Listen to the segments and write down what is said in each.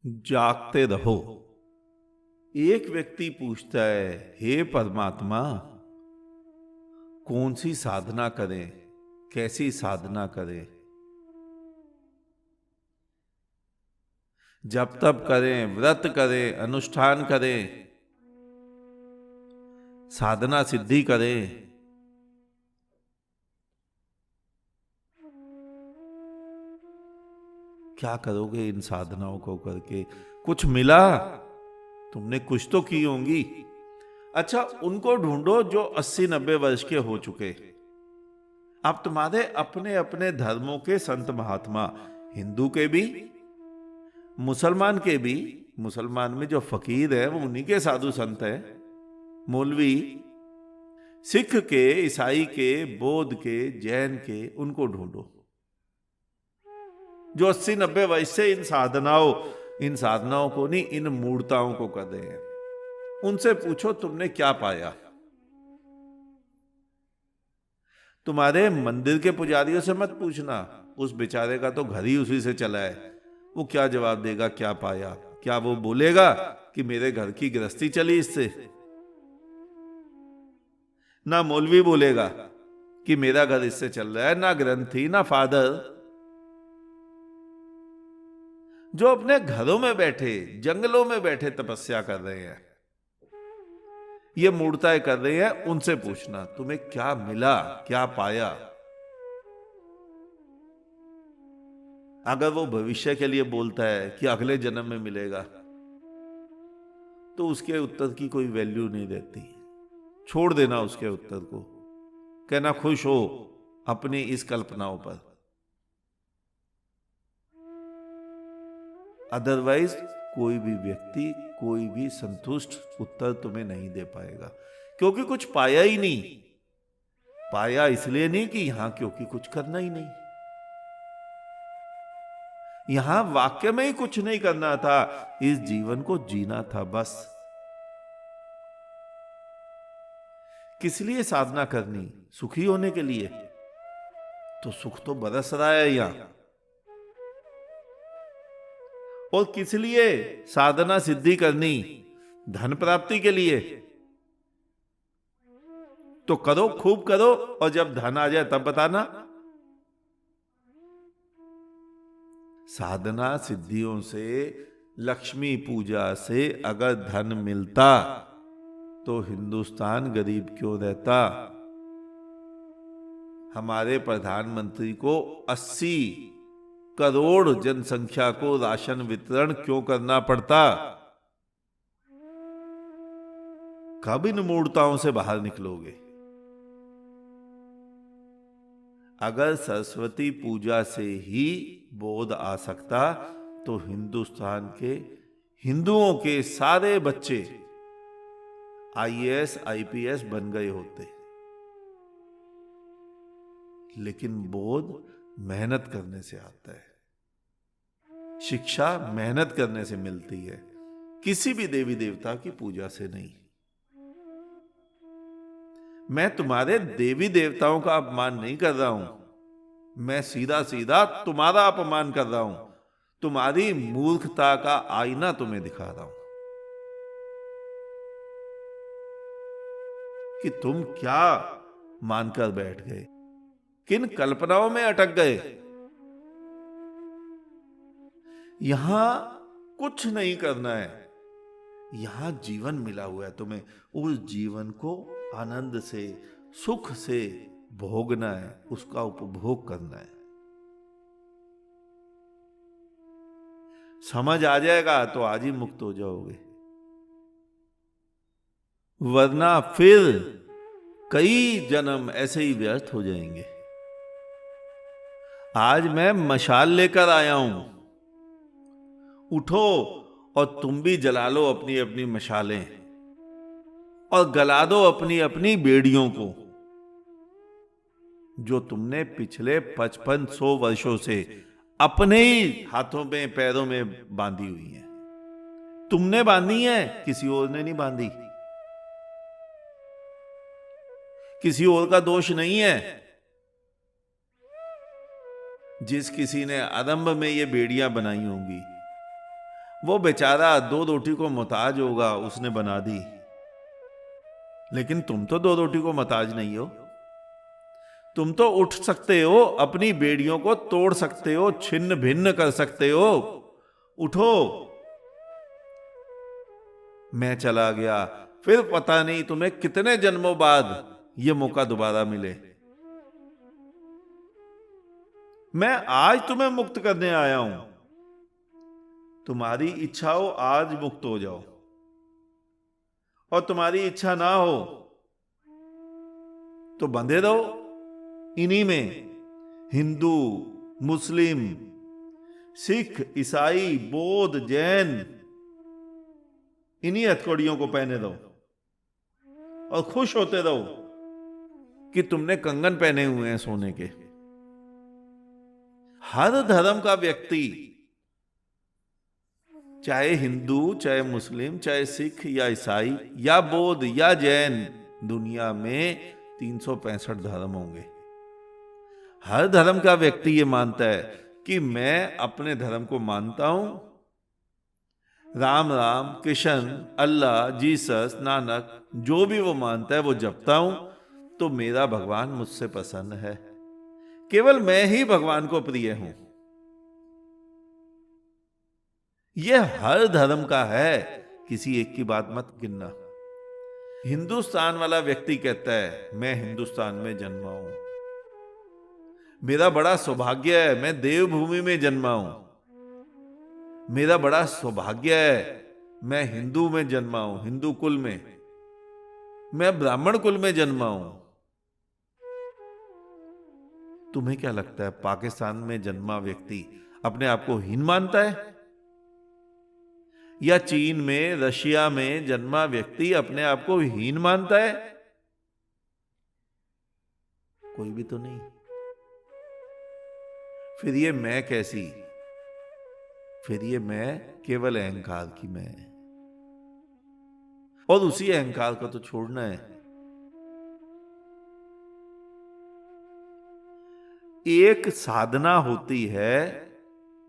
जागते रहो। एक व्यक्ति पूछता है, हे परमात्मा, कौन सी साधना करें, कैसी साधना करें? जप तप करें, व्रत करें, अनुष्ठान करें, साधना सिद्धि करें, क्या करोगे इन साधनाओं को करके? कुछ मिला? तुमने कुछ तो की होंगी। अच्छा, उनको ढूंढो जो 80-90 वर्ष के हो चुके। अब तुम्हारे अपने अपने धर्मों के संत महात्मा, हिंदू के भी, मुसलमान के भी। मुसलमान में जो फकीर है वो उन्हीं के साधु संत हैं, मौलवी। सिख के, ईसाई के, बौद्ध के, जैन के, उनको ढूंढो जो 80-90 वर्ष से इन साधनाओं को नहीं, इन मूर्ताओं को कर रहे हैं। उनसे पूछो तुमने क्या पाया। तुम्हारे मंदिर के पुजारियों से मत पूछना, उस बेचारे का तो घर ही उसी से चला है। वो क्या जवाब देगा, क्या पाया? क्या वो बोलेगा कि मेरे घर की गृहस्थी चली इससे? ना मौलवी बोलेगा कि मेरा घर इससे चल रहा है, ना ग्रंथी, ना फादर। जो अपने घरों में बैठे, जंगलों में बैठे तपस्या कर रहे हैं, ये मूर्ताएं कर रहे हैं, उनसे पूछना तुम्हें क्या मिला, क्या पाया। अगर वो भविष्य के लिए बोलता है कि अगले जन्म में मिलेगा, तो उसके उत्तर की कोई वैल्यू नहीं रहती। छोड़ देना उसके उत्तर को, कहना खुश हो अपनी इस कल्पनाओं पर। अदरवाइज कोई भी व्यक्ति, कोई भी संतुष्ट उत्तर तुम्हें नहीं दे पाएगा, क्योंकि कुछ पाया ही नहीं। पाया इसलिए नहीं कि यहां क्योंकि कुछ करना ही नहीं। यहां वाक्य में ही कुछ नहीं करना था, इस जीवन को जीना था बस। किस लिए साधना करनी? सुखी होने के लिए? तो सुख तो बरस रहा है यहां। और किस लिए साधना सिद्धि करनी? धन प्राप्ति के लिए। तो करो, खूब करो, और जब धन आ जाए तब बताना। साधना सिद्धियों से, लक्ष्मी पूजा से अगर धन मिलता तो हिंदुस्तान गरीब क्यों रहता? हमारे प्रधानमंत्री को 80 करोड़ जनसंख्या को राशन वितरण क्यों करना पड़ता? कब इन मूर्ताओं से बाहर निकलोगे? अगर सरस्वती पूजा से ही बोध आ सकता तो हिंदुस्तान के हिंदुओं के सारे बच्चे IAS IPS बन गए होते। लेकिन बोध मेहनत करने से आता है। शिक्षा मेहनत करने से मिलती है, किसी भी देवी देवता की पूजा से नहीं। मैं तुम्हारे देवी देवताओं का अपमान नहीं कर रहा हूं, मैं सीधा सीधा तुम्हारा अपमान कर रहा हूं। तुम्हारी मूर्खता का आईना तुम्हें दिखा रहा हूं कि तुम क्या मानकर बैठ गए, किन कल्पनाओं में अटक गए। यहां कुछ नहीं करना है, यहां जीवन मिला हुआ है तुम्हें। उस जीवन को आनंद से, सुख से भोगना है, उसका उपभोग करना है। समझ आ जाएगा तो आज ही मुक्त हो जाओगे, वरना फिर कई जन्म ऐसे ही व्यर्थ हो जाएंगे। आज मैं मशाल लेकर आया हूं, उठो और तुम भी जला लो अपनी अपनी मशालें, और गला दो अपनी अपनी बेड़ियों को, जो तुमने पिछले 5500 वर्षों से अपने ही हाथों में, पैरों में बांधी हुई हैं। तुमने बांधी है, किसी और ने नहीं बांधी। किसी और का दोष नहीं है। जिस किसी ने आरंभ में ये बेड़ियां बनाई होंगी, वो बेचारा 2 रोटी को मोहताज होगा, उसने बना दी। लेकिन तुम तो 2 रोटी को मोहताज नहीं हो। तुम तो उठ सकते हो, अपनी बेड़ियों को तोड़ सकते हो, छिन्न भिन्न कर सकते हो। उठो। मैं चला गया, फिर पता नहीं तुम्हें कितने जन्मों बाद ये मौका दोबारा मिले। मैं आज तुम्हें मुक्त करने आया हूं। तुम्हारी इच्छा हो आज मुक्त हो जाओ, और तुम्हारी इच्छा ना हो तो बंधे रहो इन्हीं में। हिंदू, मुस्लिम, सिख, ईसाई, बौद्ध, जैन, इन्हीं हथकड़ियों को पहने दो और खुश होते रहो कि तुमने कंगन पहने हुए हैं सोने के। हर धर्म का व्यक्ति, चाहे हिंदू, चाहे मुस्लिम, चाहे सिख या ईसाई या बौद्ध या जैन, दुनिया में 365 धर्म होंगे। हर धर्म का व्यक्ति ये मानता है कि मैं अपने धर्म को मानता हूं, राम राम, कृष्ण, अल्लाह, जीसस, नानक, जो भी वो मानता है वो जपता हूं, तो मेरा भगवान मुझसे प्रसन्न है। केवल मैं ही भगवान को प्रिय हूं। यह हर धर्म का है, किसी एक की बात मत गिनना। हिंदुस्तान वाला व्यक्ति कहता है मैं हिंदुस्तान में जन्मा हूं, मेरा बड़ा सौभाग्य है, मैं देवभूमि में जन्मा हूं, मेरा बड़ा सौभाग्य है, मैं हिंदू में जन्मा हूं, हिंदू कुल में, मैं ब्राह्मण कुल में जन्मा हूं। तुम्हें क्या लगता है पाकिस्तान में जन्मा व्यक्ति अपने आप को हीन मानता है? या चीन में, रशिया में जन्मा व्यक्ति अपने आप को हीन मानता है? कोई भी तो नहीं। फिर ये मैं कैसी? फिर ये मैं केवल अहंकार की मैं, और उसी अहंकार को तो छोड़ना है। एक साधना होती है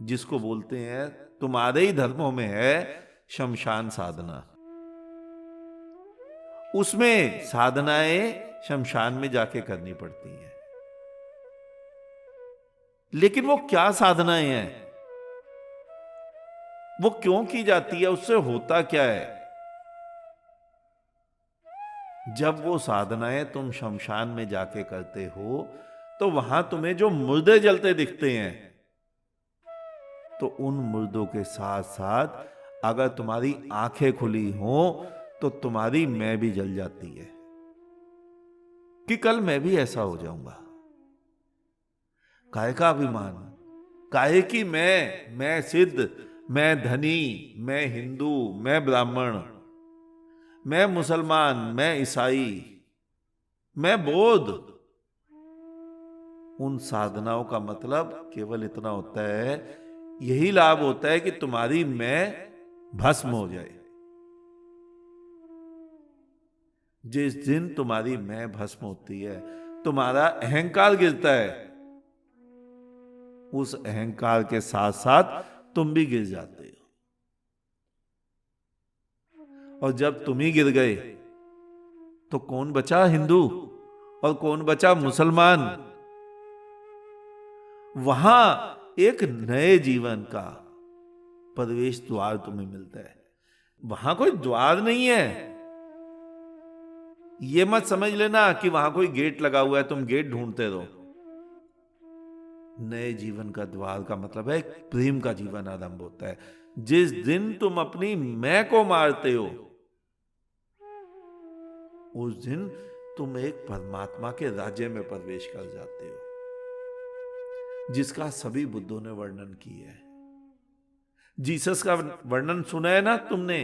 जिसको बोलते हैं, तुम्हारे ही धर्मों में है, शमशान साधना। उसमें साधनाएं शमशान में जाके करनी पड़ती हैं। लेकिन वो क्या साधनाएं हैं, वो क्यों की जाती है, उससे होता क्या है? जब वो साधनाएं तुम शमशान में जाके करते हो तो वहां तुम्हें जो मुर्दे जलते दिखते हैं, तो उन मुर्दों के साथ साथ अगर तुम्हारी आंखें खुली हो तो तुम्हारी मैं भी जल जाती है कि कल मैं भी ऐसा हो जाऊंगा। काहे का अभिमान, काहे की मैं सिद्ध, मैं धनी, मैं हिंदू, मैं ब्राह्मण, मैं मुसलमान, मैं ईसाई, मैं बौद्ध। उन साधनाओं का मतलब केवल इतना होता है, यही लाभ होता है कि तुम्हारी मैं भस्म हो जाए। जिस दिन तुम्हारी मैं भस्म होती है, तुम्हारा अहंकार गिरता है, उस अहंकार के साथ साथ तुम भी गिर जाते हो। और जब तुम ही गिर गए तो कौन बचा हिंदू और कौन बचा मुसलमान? वहां एक नए जीवन का प्रवेश द्वार तुम्हें मिलता है। वहां कोई द्वार नहीं है। यह मत समझ लेना कि वहां कोई गेट लगा हुआ है, तुम गेट ढूंढते रहो। नए जीवन का द्वार का मतलब है प्रेम का जीवन आरंभ होता है। जिस दिन तुम अपनी मैं को मारते हो, उस दिन तुम एक परमात्मा के राज्य में प्रवेश कर जाते हो, जिसका सभी बुद्धों ने वर्णन किया है। जीसस का वर्णन सुना है ना तुमने?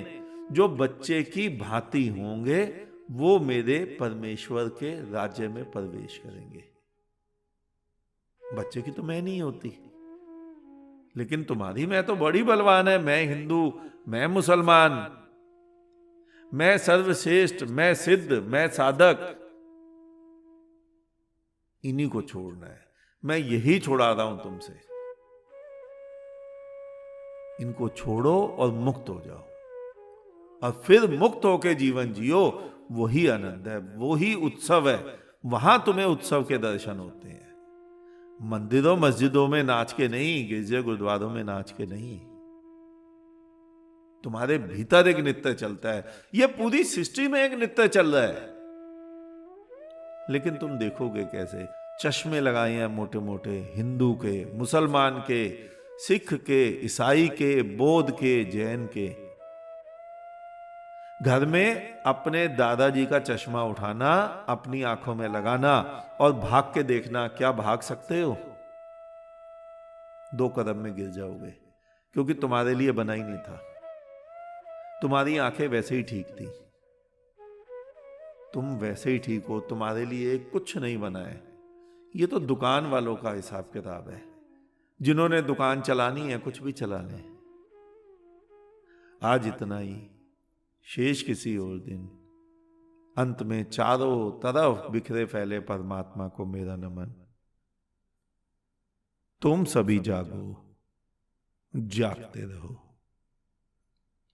जो बच्चे की भांति होंगे वो मेरे परमेश्वर के राज्य में प्रवेश करेंगे। बच्चे की तो मैं नहीं होती, लेकिन तुम्हारी मैं तो बड़ी बलवान है। मैं हिंदू, मैं मुसलमान, मैं सर्वश्रेष्ठ, मैं सिद्ध, मैं साधक। इन्हीं को छोड़ना है। मैं यही छुड़ा रहा हूं तुमसे। इनको छोड़ो और मुक्त हो जाओ, और फिर मुक्त होके जीवन जियो। वही आनंद है, वही उत्सव है। वहां तुम्हें उत्सव के दर्शन होते हैं। मंदिरों मस्जिदों में नाच के नहीं, गिरजे गुरुद्वारों में नाच के नहीं। तुम्हारे भीतर एक नृत्य चलता है। यह पूरी सृष्टि में एक नृत्य चल रहा है। लेकिन तुम देखोगे कैसे? चश्मे लगाए हैं मोटे मोटे, हिंदू के, मुसलमान के, सिख के, ईसाई के, बौद्ध के, जैन के। घर में अपने दादाजी का चश्मा उठाना, अपनी आंखों में लगाना और भाग के देखना। क्या भाग सकते हो? 2 कदम में गिर जाओगे, क्योंकि तुम्हारे लिए बना ही नहीं था। तुम्हारी आंखें वैसे ही ठीक थी, तुम वैसे ही ठीक हो, तुम्हारे लिए कुछ नहीं बना है। ये तो दुकान वालों का हिसाब किताब है। जिन्होंने दुकान चलानी है, कुछ भी चला लें। आज इतना ही, शेष किसी और दिन। अंत में चारों तरफ बिखरे फैले परमात्मा को मेरा नमन। तुम सभी जागो, जागते रहो।